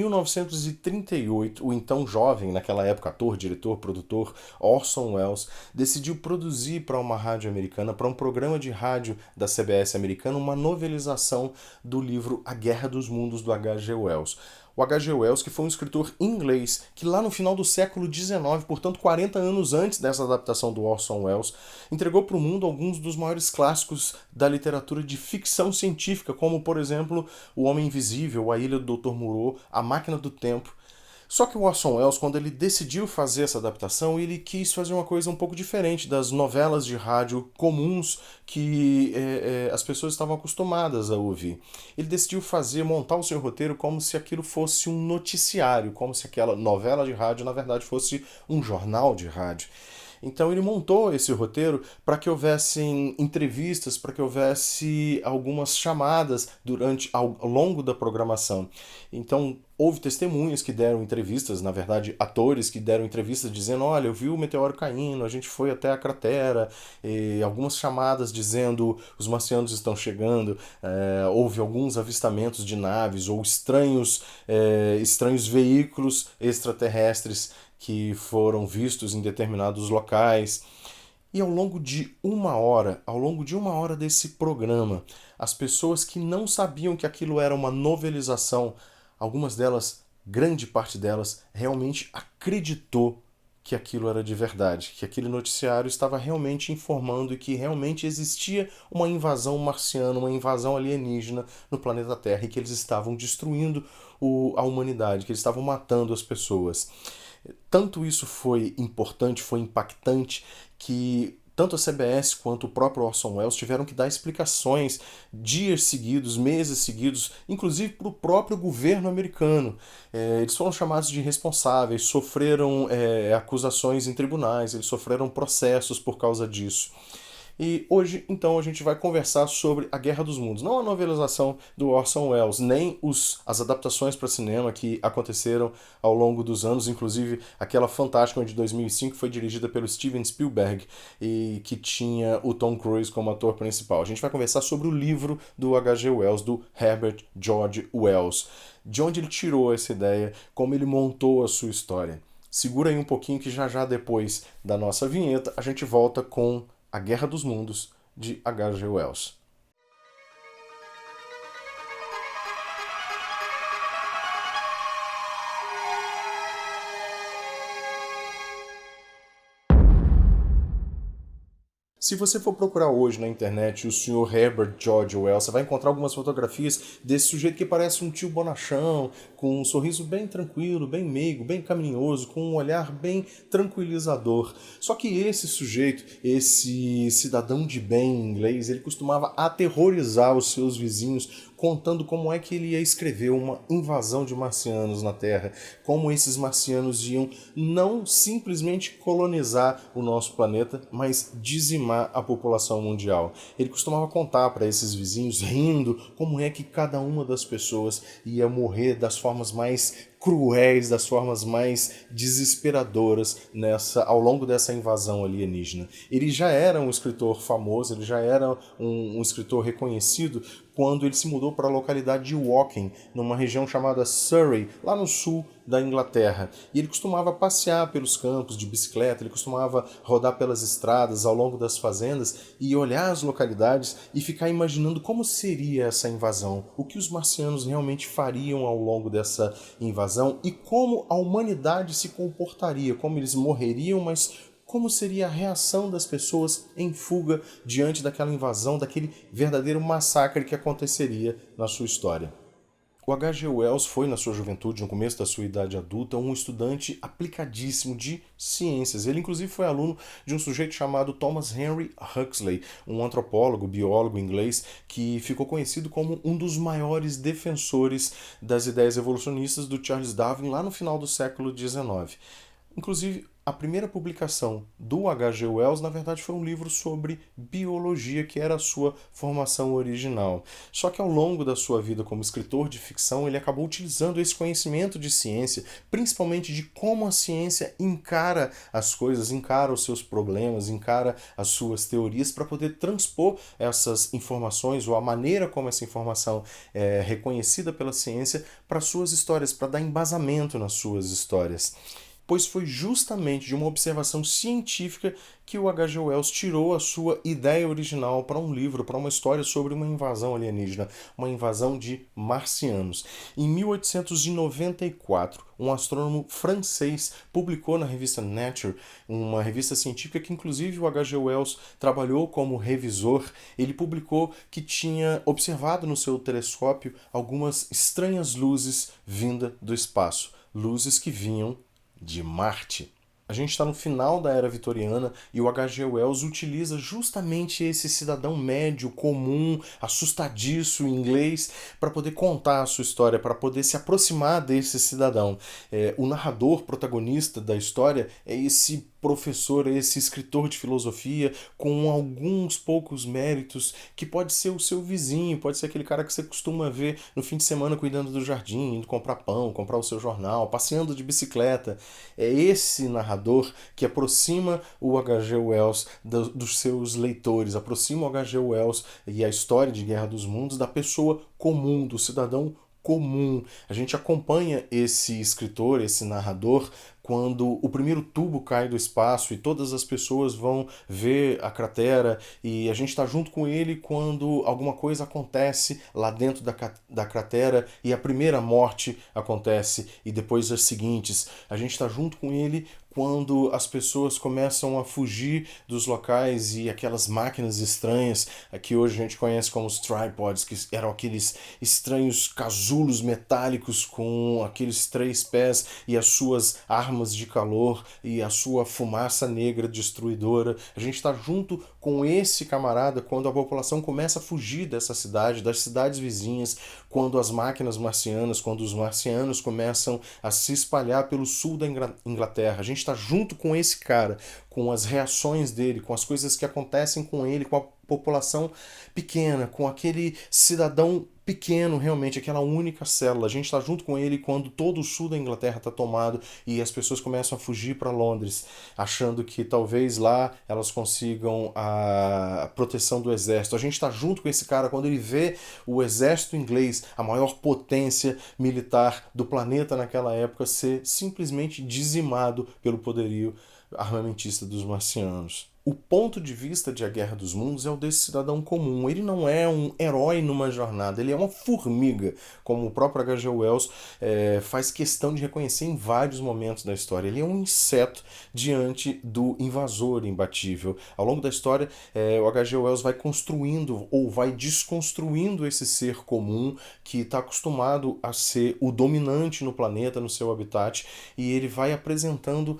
1938, o então jovem, naquela época ator, diretor, produtor, Orson Welles, decidiu produzir para uma rádio americana, para um programa de rádio da CBS americana, uma novelização do livro A Guerra dos Mundos, do H.G. Wells. O H.G. Wells, que foi um escritor inglês, que lá no final do século XIX, portanto 40 anos antes dessa adaptação do Orson Welles, entregou para o mundo alguns dos maiores clássicos da literatura de ficção científica, como, por exemplo, O Homem Invisível, A Ilha do Dr. Moreau, A Máquina do Tempo. Só que o Orson Welles, quando ele decidiu fazer essa adaptação, ele quis fazer uma coisa um pouco diferente das novelas de rádio comuns que as pessoas estavam acostumadas a ouvir. Ele decidiu montar o seu roteiro como se aquilo fosse um noticiário, como se aquela novela de rádio, na verdade, fosse um jornal de rádio. Então ele montou esse roteiro para que houvessem entrevistas, para que houvesse algumas chamadas ao longo da programação. Então houve testemunhas que deram entrevistas, na verdade atores que deram entrevistas dizendo: olha, eu vi o meteoro caindo, a gente foi até a cratera, e algumas chamadas dizendo os marcianos estão chegando, houve alguns avistamentos de naves ou estranhos veículos extraterrestres que foram vistos em determinados locais. E ao longo de uma hora desse programa, as pessoas que não sabiam que aquilo era uma novelização, algumas delas, grande parte delas, realmente acreditou que aquilo era de verdade, que aquele noticiário estava realmente informando e que realmente existia uma invasão marciana, uma invasão alienígena no planeta Terra e que eles estavam destruindo a humanidade, que eles estavam matando as pessoas. Tanto isso foi importante, foi impactante, que tanto a CBS quanto o próprio Orson Welles tiveram que dar explicações dias seguidos, meses seguidos, inclusive para o próprio governo americano. Eles foram chamados de irresponsáveis, sofreram acusações em tribunais, eles sofreram processos por causa disso. E hoje, então, a gente vai conversar sobre A Guerra dos Mundos. Não a novelização do Orson Welles, nem as adaptações para cinema que aconteceram ao longo dos anos, inclusive aquela fantástica de 2005 foi dirigida pelo Steven Spielberg e que tinha o Tom Cruise como ator principal. A gente vai conversar sobre o livro do H.G. Wells, do Herbert George Wells. De onde ele tirou essa ideia, como ele montou a sua história. Segura aí um pouquinho que já depois da nossa vinheta a gente volta com A Guerra dos Mundos, de H.G. Wells. Se você for procurar hoje na internet o Sr. Herbert George Wells, você vai encontrar algumas fotografias desse sujeito que parece um tio bonachão, com um sorriso bem tranquilo, bem meigo, bem carinhoso, com um olhar bem tranquilizador. Só que esse sujeito, esse cidadão de bem inglês, ele costumava aterrorizar os seus vizinhos, contando como é que ele ia escrever uma invasão de marcianos na Terra, como esses marcianos iam não simplesmente colonizar o nosso planeta, mas dizimar a população mundial. Ele costumava contar para esses vizinhos, rindo, como é que cada uma das pessoas ia morrer das formas mais cruéis, das formas mais desesperadoras ao longo dessa invasão alienígena. Ele já era um escritor famoso, ele já era um escritor reconhecido quando ele se mudou para a localidade de Woking, numa região chamada Surrey, lá no sul da Inglaterra. E ele costumava passear pelos campos de bicicleta, ele costumava rodar pelas estradas ao longo das fazendas e olhar as localidades e ficar imaginando como seria essa invasão, o que os marcianos realmente fariam ao longo dessa invasão e como a humanidade se comportaria, como eles morreriam, mas como seria a reação das pessoas em fuga diante daquela invasão, daquele verdadeiro massacre que aconteceria na sua história. O H.G. Wells foi, na sua juventude, no começo da sua idade adulta, um estudante aplicadíssimo de ciências. Ele, inclusive, foi aluno de um sujeito chamado Thomas Henry Huxley, um antropólogo, biólogo inglês, que ficou conhecido como um dos maiores defensores das ideias evolucionistas do Charles Darwin lá no final do século XIX. Inclusive, A primeira publicação do H.G. Wells, na verdade, foi um livro sobre biologia, que era a sua formação original. Só que ao longo da sua vida como escritor de ficção, ele acabou utilizando esse conhecimento de ciência, principalmente de como a ciência encara as coisas, encara os seus problemas, encara as suas teorias, para poder transpor essas informações ou a maneira como essa informação é reconhecida pela ciência para suas histórias, para dar embasamento nas suas histórias, pois foi justamente de uma observação científica que o H.G. Wells tirou a sua ideia original para um livro, para uma história sobre uma invasão alienígena, uma invasão de marcianos. Em 1894, um astrônomo francês publicou na revista Nature, uma revista científica que inclusive o H.G. Wells trabalhou como revisor. Ele publicou que tinha observado no seu telescópio algumas estranhas luzes vindas do espaço, luzes que vinham de Marte. A gente está no final da Era Vitoriana e o H.G. Wells utiliza justamente esse cidadão médio, comum, assustadiço inglês, para poder contar a sua história, para poder se aproximar desse cidadão. O narrador protagonista da história é esse professor, esse escritor de filosofia com alguns poucos méritos, que pode ser o seu vizinho, pode ser aquele cara que você costuma ver no fim de semana cuidando do jardim, indo comprar pão, comprar o seu jornal, passeando de bicicleta. É esse narrador que aproxima o H.G. Wells dos seus leitores, aproxima o H.G. Wells e a história de Guerra dos Mundos da pessoa comum, do cidadão comum. A gente acompanha esse escritor, esse narrador, quando o primeiro tubo cai do espaço e todas as pessoas vão ver a cratera, e a gente está junto com ele quando alguma coisa acontece lá dentro da cratera e a primeira morte acontece e depois as seguintes. A gente está junto com ele quando as pessoas começam a fugir dos locais e aquelas máquinas estranhas, que hoje a gente conhece como os tripods, que eram aqueles estranhos casulos metálicos com aqueles 3 pés e as suas armas de calor e a sua fumaça negra destruidora. A gente está junto com esse camarada quando a população começa a fugir dessa cidade, das cidades vizinhas, quando as máquinas marcianas, quando os marcianos começam a se espalhar pelo sul da Inglaterra. A gente está junto com esse cara, com as reações dele, com as coisas que acontecem com ele, com a população pequena, com aquele cidadão pequeno, realmente, aquela única célula. A gente está junto com ele quando todo o sul da Inglaterra está tomado e as pessoas começam a fugir para Londres, achando que talvez lá elas consigam a proteção do exército. A gente está junto com esse cara quando ele vê o exército inglês, a maior potência militar do planeta naquela época, ser simplesmente dizimado pelo poderio armamentista dos marcianos. O ponto de vista de A Guerra dos Mundos é o desse cidadão comum. Ele não é um herói numa jornada, ele é uma formiga, como o próprio H.G. Wells faz questão de reconhecer em vários momentos da história. Ele é um inseto diante do invasor imbatível. Ao longo da história, o H.G. Wells vai construindo ou vai desconstruindo esse ser comum que está acostumado a ser o dominante no planeta, no seu habitat, e ele vai apresentando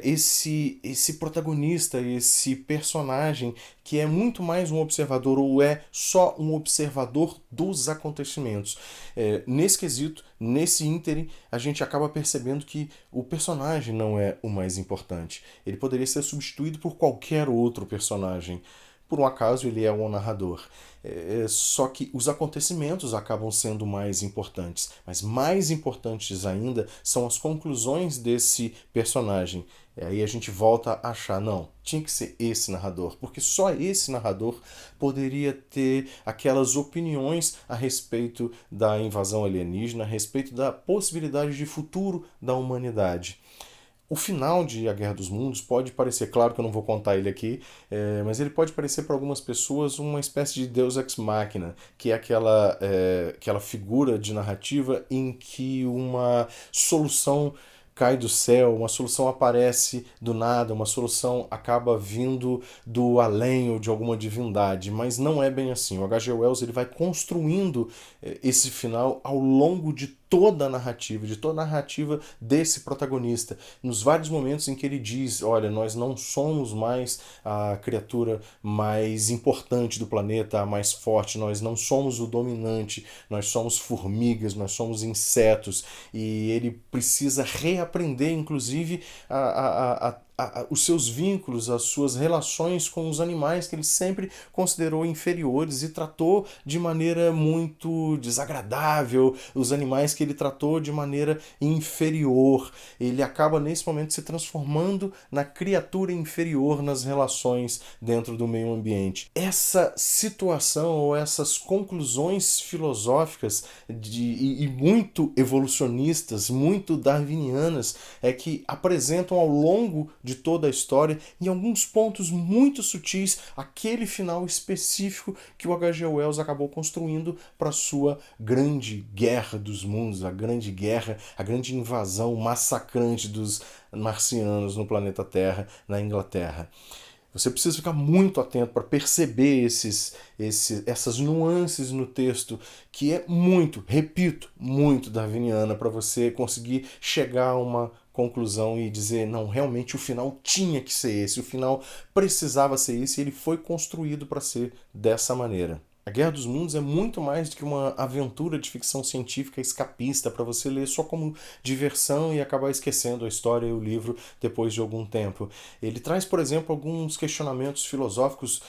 esse protagonista, esse personagem que é muito mais um observador, ou é só um observador dos acontecimentos. Nesse quesito, nesse ínterim, a gente acaba percebendo que o personagem não é o mais importante. Ele poderia ser substituído por qualquer outro personagem. Por um acaso, ele é um narrador. Só que os acontecimentos acabam sendo mais importantes. Mas mais importantes ainda são as conclusões desse personagem. Aí a gente volta a achar, não, tinha que ser esse narrador, porque só esse narrador poderia ter aquelas opiniões a respeito da invasão alienígena, a respeito da possibilidade de futuro da humanidade. O final de A Guerra dos Mundos pode parecer, claro que eu não vou contar ele aqui, mas ele pode parecer para algumas pessoas uma espécie de Deus Ex Machina, que é aquela figura de narrativa em que uma solução cai do céu, uma solução aparece do nada, uma solução acaba vindo do além ou de alguma divindade, mas não é bem assim. O H.G. Wells ele vai construindo esse final ao longo de toda a narrativa, de toda a narrativa desse protagonista, nos vários momentos em que ele diz, olha, nós não somos mais a criatura mais importante do planeta, a mais forte, nós não somos o dominante, nós somos formigas, nós somos insetos, e ele precisa reaprender, inclusive, os seus vínculos, as suas relações com os animais que ele sempre considerou inferiores e tratou de maneira muito desagradável, os animais que ele tratou de maneira inferior. Ele acaba nesse momento se transformando na criatura inferior nas relações dentro do meio ambiente. Essa situação ou essas conclusões filosóficas e muito evolucionistas, muito darwinianas, é que apresentam ao longo de toda a história, em alguns pontos muito sutis, aquele final específico que o H.G. Wells acabou construindo para sua grande guerra dos mundos, a grande guerra, a grande invasão massacrante dos marcianos no planeta Terra, na Inglaterra. Você precisa ficar muito atento para perceber essas nuances no texto, que é muito, repito, muito darwiniana, para você conseguir chegar a uma conclusão e dizer, não, realmente o final tinha que ser esse, o final precisava ser esse, e ele foi construído para ser dessa maneira. A Guerra dos Mundos é muito mais do que uma aventura de ficção científica escapista para você ler só como diversão e acabar esquecendo a história e o livro depois de algum tempo. Ele traz, por exemplo, alguns questionamentos filosóficos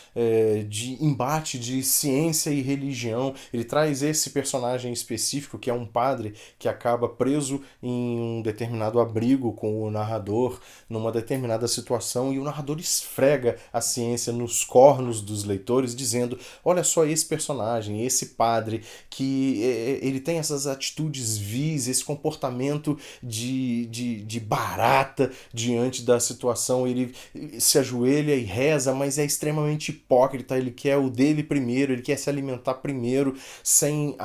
de embate de ciência e religião. Ele traz esse personagem específico, que é um padre que acaba preso em um determinado abrigo com o narrador numa determinada situação, e o narrador esfrega a ciência nos cornos dos leitores, dizendo, olha só, esse personagem, esse padre, que ele tem essas atitudes vis, esse comportamento de barata diante da situação, ele se ajoelha e reza, mas é extremamente hipócrita, ele quer o dele primeiro, ele quer se alimentar primeiro, sem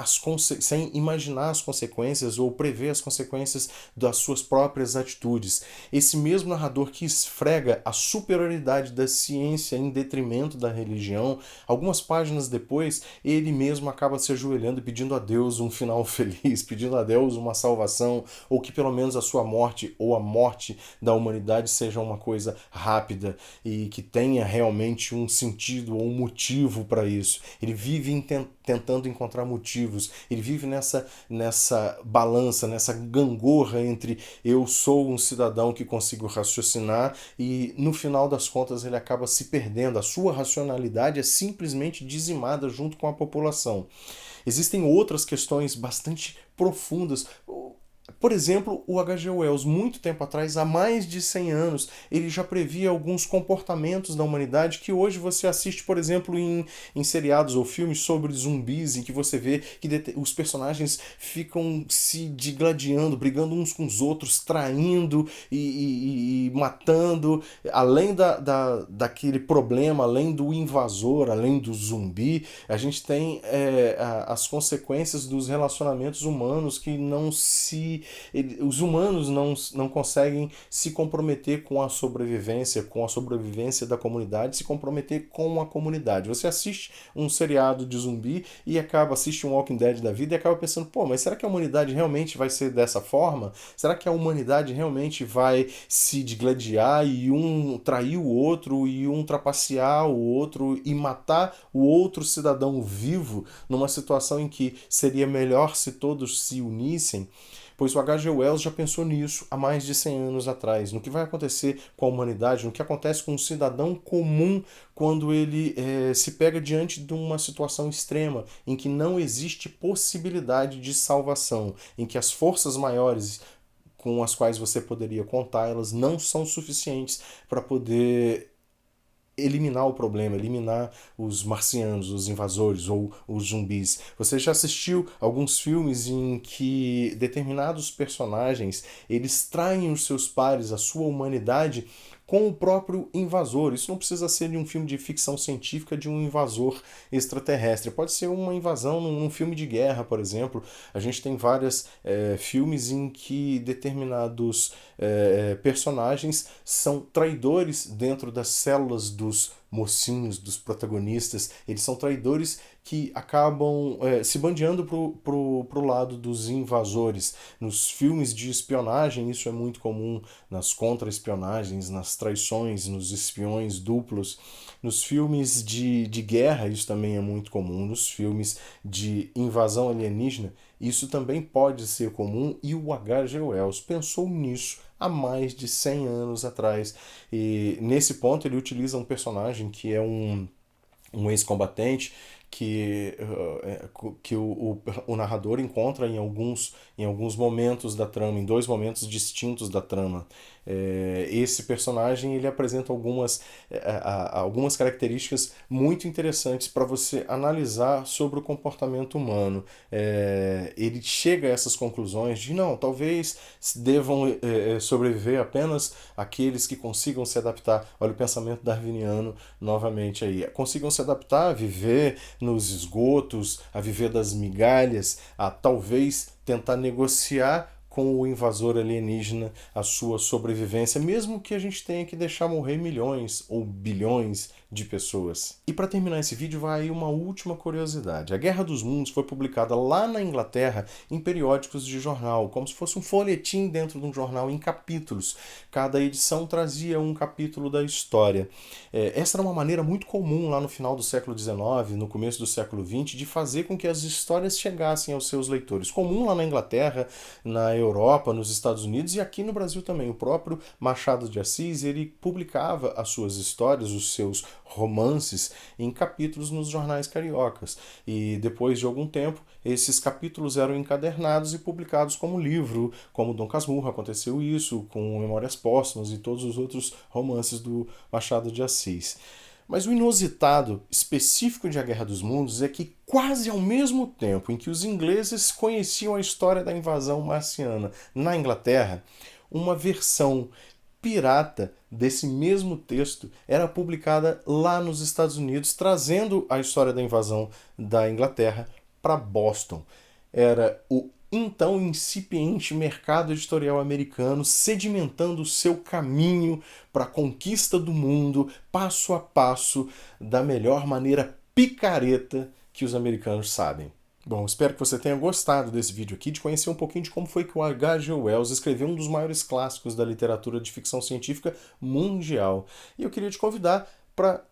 imaginar as consequências ou prever as consequências das suas próprias atitudes. Esse mesmo narrador que esfrega a superioridade da ciência em detrimento da religião, algumas páginas depois, ele mesmo acaba se ajoelhando e pedindo a Deus um final feliz, pedindo a Deus uma salvação, ou que pelo menos a sua morte ou a morte da humanidade seja uma coisa rápida e que tenha realmente um sentido ou um motivo para isso. Ele vive tentando encontrar motivos, ele vive nessa balança, nessa gangorra entre eu sou um cidadão que consigo raciocinar e no final das contas ele acaba se perdendo, a sua racionalidade é simplesmente dizimada junto com a população. Existem outras questões bastante profundas. Por exemplo, o H.G. Wells, muito tempo atrás, há mais de 100 anos, ele já previa alguns comportamentos da humanidade que hoje você assiste, por exemplo, em seriados ou filmes sobre zumbis, em que você vê que os personagens ficam se digladiando, brigando uns com os outros, traindo e matando. Além daquele problema, além do invasor, além do zumbi, a gente tem as consequências dos relacionamentos humanos que os humanos não conseguem se comprometer com a sobrevivência da comunidade, se comprometer com a comunidade. Você assiste um seriado de zumbi e assiste um Walking Dead da vida e acaba pensando, pô, mas será que a humanidade realmente vai ser dessa forma? Será que a humanidade realmente vai se digladiar e um trair o outro e um trapacear o outro e matar o outro cidadão vivo numa situação em que seria melhor se todos se unissem? Pois o H.G. Wells já pensou nisso há mais de 100 anos atrás, no que vai acontecer com a humanidade, no que acontece com um cidadão comum quando ele se pega diante de uma situação extrema, em que não existe possibilidade de salvação, em que as forças maiores com as quais você poderia contar, elas não são suficientes para poder eliminar o problema, eliminar os marcianos, os invasores ou os zumbis. Você já assistiu alguns filmes em que determinados personagens, eles traem os seus pares, a sua humanidade, com o próprio invasor. Isso não precisa ser de um filme de ficção científica de um invasor extraterrestre. Pode ser uma invasão num filme de guerra, por exemplo. A gente tem vários filmes em que determinados personagens são traidores dentro das células dos mocinhos, dos protagonistas. Eles são traidores que acabam se bandeando pro lado dos invasores. Nos filmes de espionagem, isso é muito comum, nas contra-espionagens, nas traições, nos espiões duplos. Nos filmes de guerra, isso também é muito comum. Nos filmes de invasão alienígena, Isso também pode ser comum e o H.G. Wells pensou nisso há mais de 100 anos atrás. E nesse ponto ele utiliza um personagem que é um ex-combatente que o narrador encontra em alguns momentos da trama, em dois momentos distintos da trama. Esse personagem ele apresenta algumas características muito interessantes para você analisar sobre o comportamento humano. Ele chega a essas conclusões de não, talvez devam sobreviver apenas aqueles que consigam se adaptar. Olha o pensamento darwiniano novamente aí. Consigam se adaptar a viver nos esgotos, a viver das migalhas, a talvez tentar negociar com o invasor alienígena a sua sobrevivência, mesmo que a gente tenha que deixar morrer milhões ou bilhões de pessoas. E para terminar esse vídeo vai aí uma última curiosidade. A Guerra dos Mundos foi publicada lá na Inglaterra em periódicos de jornal, como se fosse um folhetim dentro de um jornal em capítulos. Cada edição trazia um capítulo da história. Essa era uma maneira muito comum lá no final do século XIX, no começo do século XX, de fazer com que as histórias chegassem aos seus leitores. Comum lá na Inglaterra, na Europa, nos Estados Unidos e aqui no Brasil também. O próprio Machado de Assis, ele publicava as suas histórias, os seus romances, em capítulos nos jornais cariocas. E depois de algum tempo, esses capítulos eram encadernados e publicados como livro, como Dom Casmurro, aconteceu isso, com Memórias Póstumas e todos os outros romances do Machado de Assis. Mas o inusitado específico de A Guerra dos Mundos é que quase ao mesmo tempo em que os ingleses conheciam a história da invasão marciana na Inglaterra, uma versão pirata desse mesmo texto era publicada lá nos Estados Unidos, trazendo a história da invasão da Inglaterra para Boston. Era o então incipiente mercado editorial americano sedimentando o seu caminho para a conquista do mundo, passo a passo, da melhor maneira picareta que os americanos sabem. Bom, espero que você tenha gostado desse vídeo aqui, de conhecer um pouquinho de como foi que o H.G. Wells escreveu um dos maiores clássicos da literatura de ficção científica mundial. E eu queria te convidar para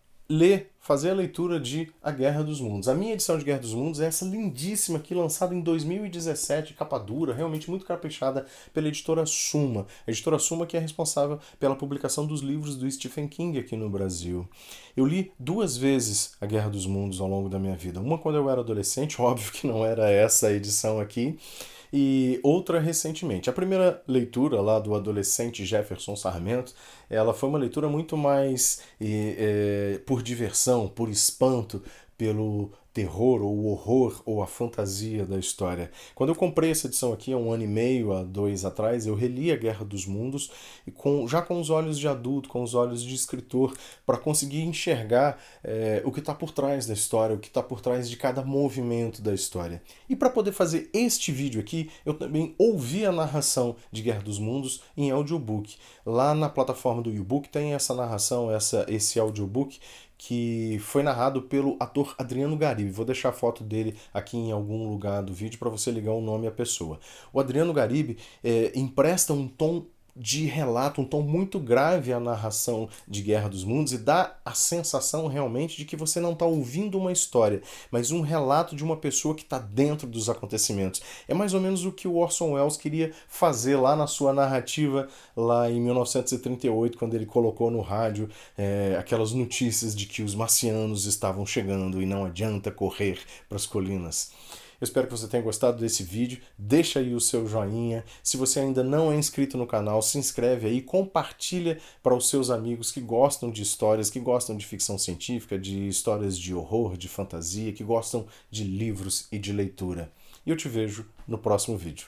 fazer a leitura de A Guerra dos Mundos. A minha edição de Guerra dos Mundos é essa lindíssima aqui, lançada em 2017, capa dura, realmente muito caprichada, pela editora Suma. A editora Suma que é responsável pela publicação dos livros do Stephen King aqui no Brasil. Eu li 2 vezes A Guerra dos Mundos ao longo da minha vida. Uma quando eu era adolescente, óbvio que não era essa a edição aqui, e outra recentemente. A primeira leitura lá do adolescente Jefferson Sarmento, ela foi uma leitura muito mais por diversão, por espanto, pelo terror ou o horror ou a fantasia da história. Quando eu comprei essa edição aqui há 1 ano e meio, há 2 atrás, eu reli A Guerra dos Mundos e já com os olhos de adulto, com os olhos de escritor, para conseguir enxergar o que está por trás da história, o que está por trás de cada movimento da história. E para poder fazer este vídeo aqui, eu também ouvi a narração de Guerra dos Mundos em audiobook. Lá na plataforma do YouBook tem essa narração, esse audiobook, que foi narrado pelo ator Adriano Garibe. Vou deixar a foto dele aqui em algum lugar do vídeo para você ligar o nome à pessoa. O Adriano Garibe empresta um tom de relato, um tom muito grave à narração de Guerra dos Mundos e dá a sensação realmente de que você não está ouvindo uma história, mas um relato de uma pessoa que está dentro dos acontecimentos. É mais ou menos o que o Orson Welles queria fazer lá na sua narrativa, lá em 1938, quando ele colocou no rádio aquelas notícias de que os marcianos estavam chegando e não adianta correr para as colinas. Eu espero que você tenha gostado desse vídeo, deixa aí o seu joinha, se você ainda não é inscrito no canal, se inscreve aí, compartilha para os seus amigos que gostam de histórias, que gostam de ficção científica, de histórias de horror, de fantasia, que gostam de livros e de leitura. E eu te vejo no próximo vídeo.